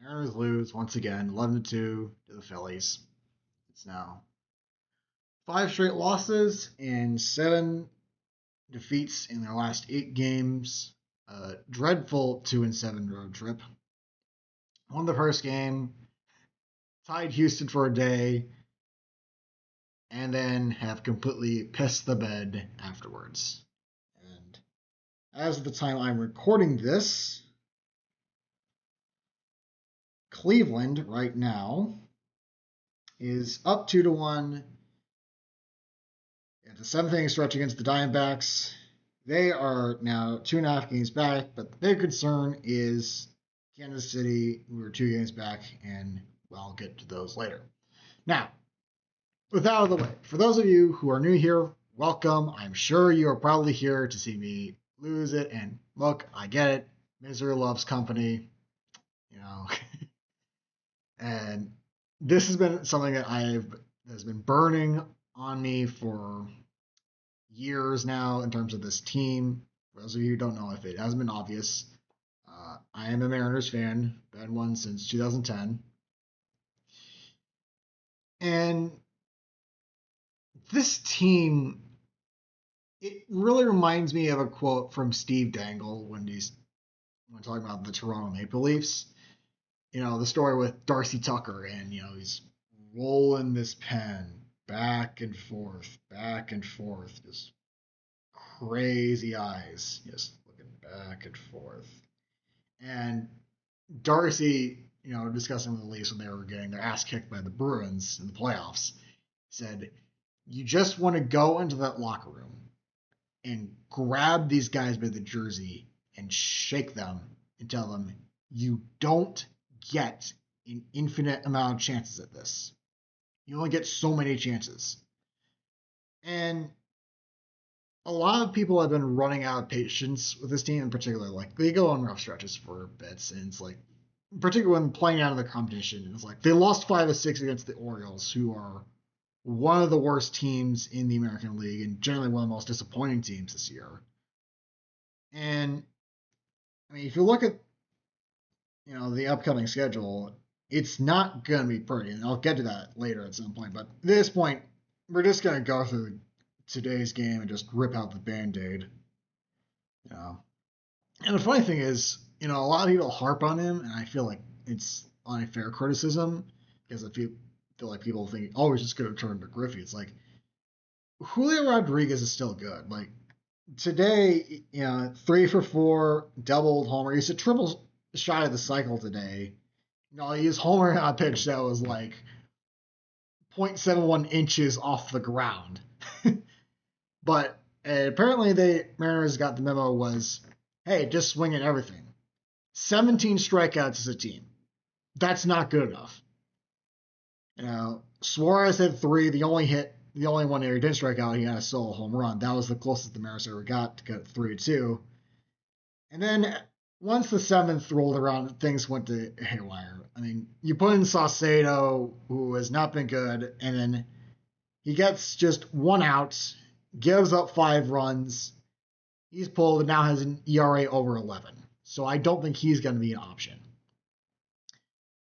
Mariners lose once again, 11-2 to the Phillies. It's now 5 straight losses and 7 defeats in their last 8 games. Dreadful 2-7 road trip. Won the first game, tied Houston for a day, and then have completely pissed the bed afterwards. And as of the time I'm recording this, Cleveland right now is up 2-1 at the 7th inning stretch against the Diamondbacks. They are now 2.5 games back, but the big concern is Kansas City, who are 2 games back, and I'll get to those later. Now, with that out of the way, for those of you who are new here, welcome. I'm sure you are probably here to see me lose it, and look, I get it. Misery loves company, you know. And this has been something that has been burning on me for years now in terms of this team. For those of you who don't know, if it hasn't been obvious, I am a Mariners fan, been one since 2010. And this team, it really reminds me of a quote from Steve Dangle when talking about the Toronto Maple Leafs. You know, the story with Darcy Tucker, and he's rolling this pen back and forth, just crazy eyes, just looking back and forth. And Darcy, discussing with the Leafs when they were getting their ass kicked by the Bruins in the playoffs, said, "You just want to go into that locker room and grab these guys by the jersey and shake them and tell them you don't get an infinite amount of chances at this. You only get so many chances." And a lot of people have been running out of patience with this team in particular. Like, they go on rough stretches for bits, and it's like, particularly when playing out of the competition, it's like they lost 5 of 6 against the Orioles, who are one of the worst teams in the American League and generally one of the most disappointing teams this year. And I mean, if you look at the upcoming schedule, it's not going to be pretty, and I'll get to that later at some point. But at this point, we're just going to go through today's game and just rip out the Band-Aid. And the funny thing is, a lot of people harp on him, and I feel like it's unfair criticism, because I feel like people think, oh, he's just going to turn to Griffey. It's like, Julio Rodriguez is still good. Like, today, 3 for 4, doubled homer. He's a triple shot of the cycle today. He used homer on a pitch that was like 0.71 inches off the ground. But apparently the Mariners got the memo was, hey, just swing at everything. 17 strikeouts as a team. That's not good enough. Suarez had 3. The only one there he didn't strike out, he had a solo home run. That was the closest the Mariners ever got to get 3-2. And then once the 7th rolled around, things went to haywire. I mean, you put in Saucedo, who has not been good, and then he gets just 1 out, gives up 5 runs. He's pulled and now has an ERA over 11. So I don't think he's going to be an option.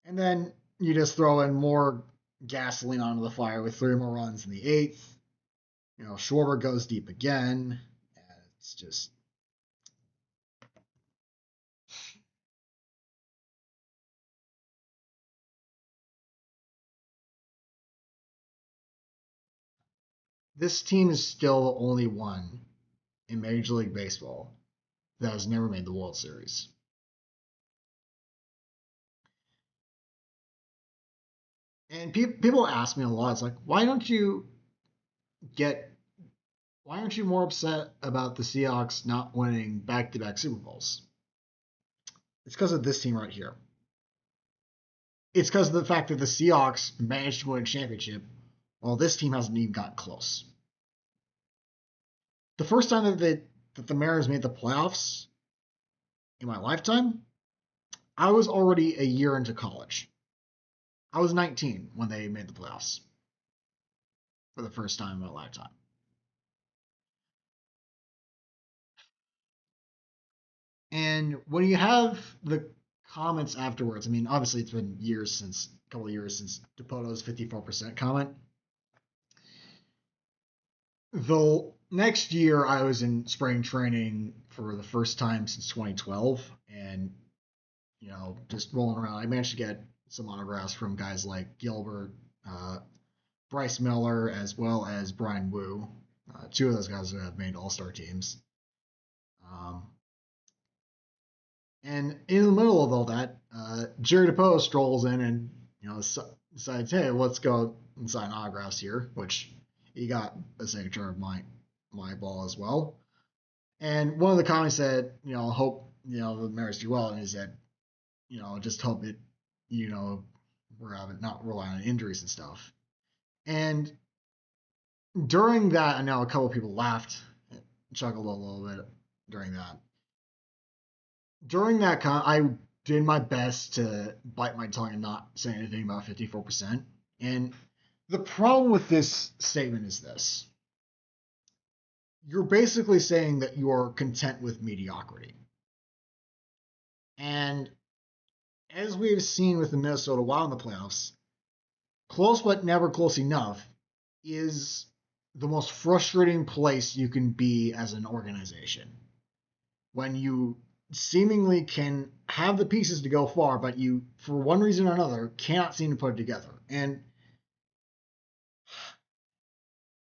And then you just throw in more gasoline onto the fire with 3 more runs in the 8th. Schwarber goes deep again. And it's just... This team is still the only one in Major League Baseball that has never made the World Series. And people ask me a lot, it's like, why aren't you more upset about the Seahawks not winning back-to-back Super Bowls? It's because of this team right here. It's because of the fact that the Seahawks managed to win a championship while this team hasn't even gotten close. The first time that the Mariners made the playoffs in my lifetime, I was already a year into college. I was 19 when they made the playoffs for the first time in my lifetime. And when you have the comments afterwards. I mean, obviously it's been a couple of years since Depoto's 54% comment. The next year, I was in spring training for the first time since 2012, and just rolling around. I managed to get some autographs from guys like Gilbert, uh, Bryce Miller, as well as Brian Wu. Two of those guys have made All-Star teams. Um, and in the middle of all that, Jerry DePoe strolls in and decides, hey, let's go and sign autographs here, which he got a signature of my ball as well. And one of the comments said, hope the Mariners do well, and he said, just hope it, we're not relying on injuries and stuff. And during that, I know a couple of people laughed, chuckled a little bit during that. During that, I did my best to bite my tongue and not say anything about 54%. And the problem with this statement is this. You're basically saying that you're content with mediocrity. And as we've seen with the Minnesota Wild in the playoffs, close but never close enough is the most frustrating place you can be as an organization. When you seemingly can have the pieces to go far, but you, for one reason or another, cannot seem to put it together. And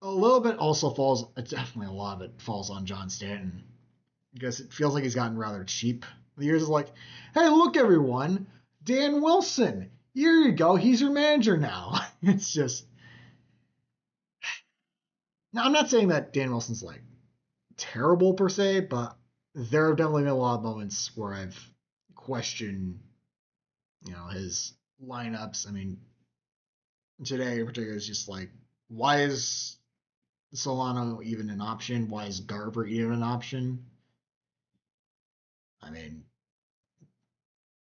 a little bit also definitely a lot of it falls on John Stanton. Because it feels like he's gotten rather cheap. The years is like, hey, look, everyone, Dan Wilson. Here you go. He's your manager now. It's just. Now, I'm not saying that Dan Wilson's like terrible per se, but there have definitely been a lot of moments where I've questioned, his lineups. I mean, today in particular is just like, why is Solano even an option? Why is Garver even an option? I mean,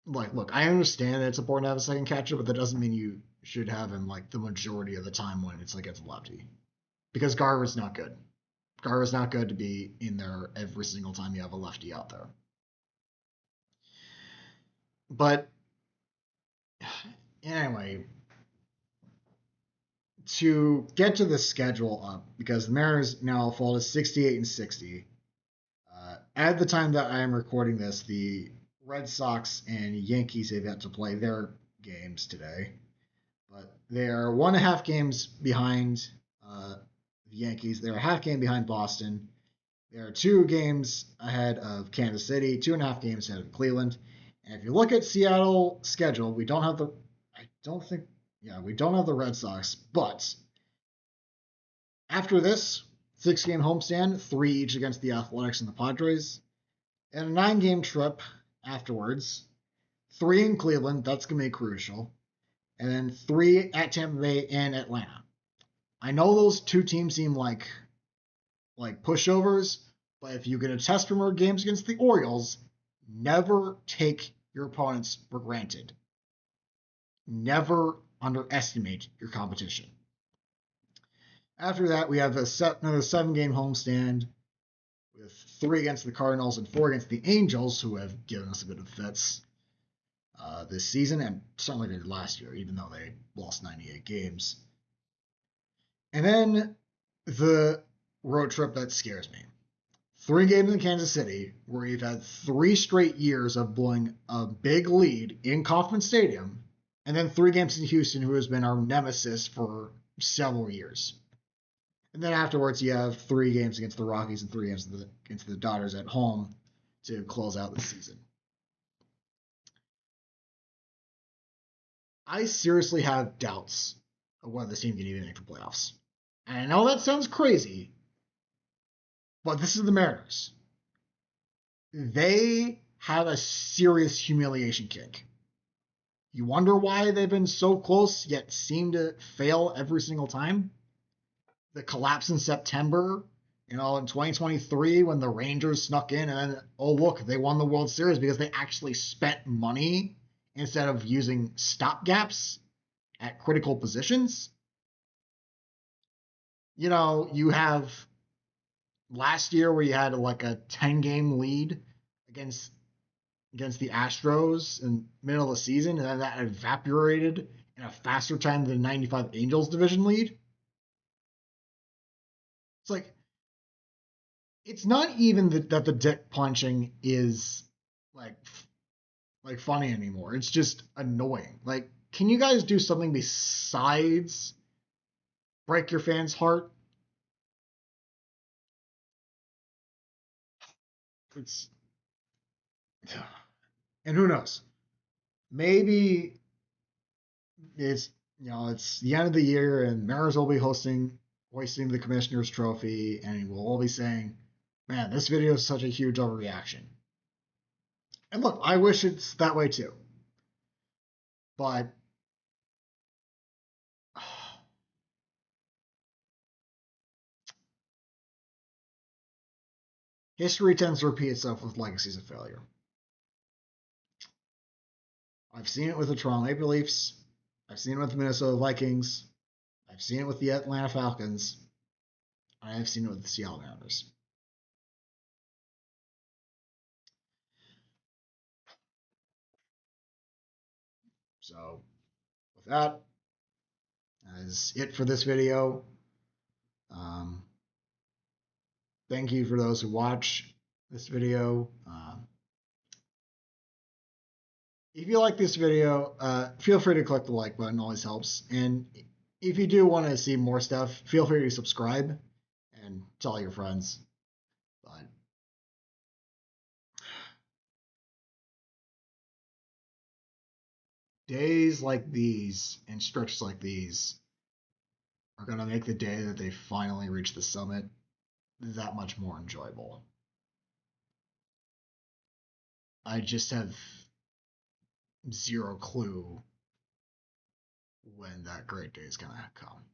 look, I understand that it's important to have a second catcher, but that doesn't mean you should have him like the majority of the time when it's like it's a lefty. Because Garver's not good. Garver's not good to be in there every single time you have a lefty out there. But anyway, to get to the schedule up, because the Mariners now fall to 68 and 60. At the time that I am recording this, the Red Sox and Yankees have yet to play their games today. But they are 1.5 games behind the Yankees. They're a half game behind Boston. They are 2 games ahead of Kansas City, 2.5 games ahead of Cleveland. And if you look at Seattle's schedule, we don't have the Red Sox, but after this 6-game homestand, 3 each against the Athletics and the Padres, and a 9-game trip afterwards, 3 in Cleveland, that's going to be crucial, and then 3 at Tampa Bay and Atlanta. I know those 2 teams seem like pushovers, but if you get a test from our games against the Orioles, never take your opponents for granted. Never underestimate your competition. After that, we have another 7-game homestand with 3 against the Cardinals and 4 against the Angels, who have given us a bit of fits this season, and certainly did last year, even though they lost 98 games. And then the road trip that scares me. 3 games in Kansas City, where we've had 3 straight years of blowing a big lead in Kauffman Stadium, and then 3 games in Houston, who has been our nemesis for several years. And then afterwards, you have 3 games against the Rockies and 3 games against the Dodgers at home to close out the season. I seriously have doubts of whether this team can even make the playoffs. And I know that sounds crazy, but this is the Mariners. They have a serious humiliation kink. You wonder why they've been so close, yet seem to fail every single time? The collapse in September, in 2023, when the Rangers snuck in, and then, oh, look, they won the World Series because they actually spent money instead of using stopgaps at critical positions. You have last year where you had like a 10-game lead against, against the Astros in the middle of the season, and then that evaporated in a faster time than the 95 Angels division lead. It's like, it's not even that the dick punching is like funny anymore. It's just annoying. Like, can you guys do something besides break your fans' heart? It's and who knows? Maybe it's it's the end of the year and Mariners will be hoisting the commissioner's trophy, and we'll all be saying, "Man, this video is such a huge overreaction." And look, I wish it's that way too, but history tends to repeat itself with legacies of failure. I've seen it with the Toronto Maple Leafs. I've seen it with the Minnesota Vikings. I've seen it with the Atlanta Falcons. I've seen it with the Seattle Mariners. So, with that, that is it for this video. Um, thank you for those who watch this video. If you like this video, feel free to click the like button, always helps. And if you do want to see more stuff, feel free to subscribe and tell your friends. But days like these and stretches like these are going to make the day that they finally reach the summit that much more enjoyable. I just have zero clue when that great day is going to come.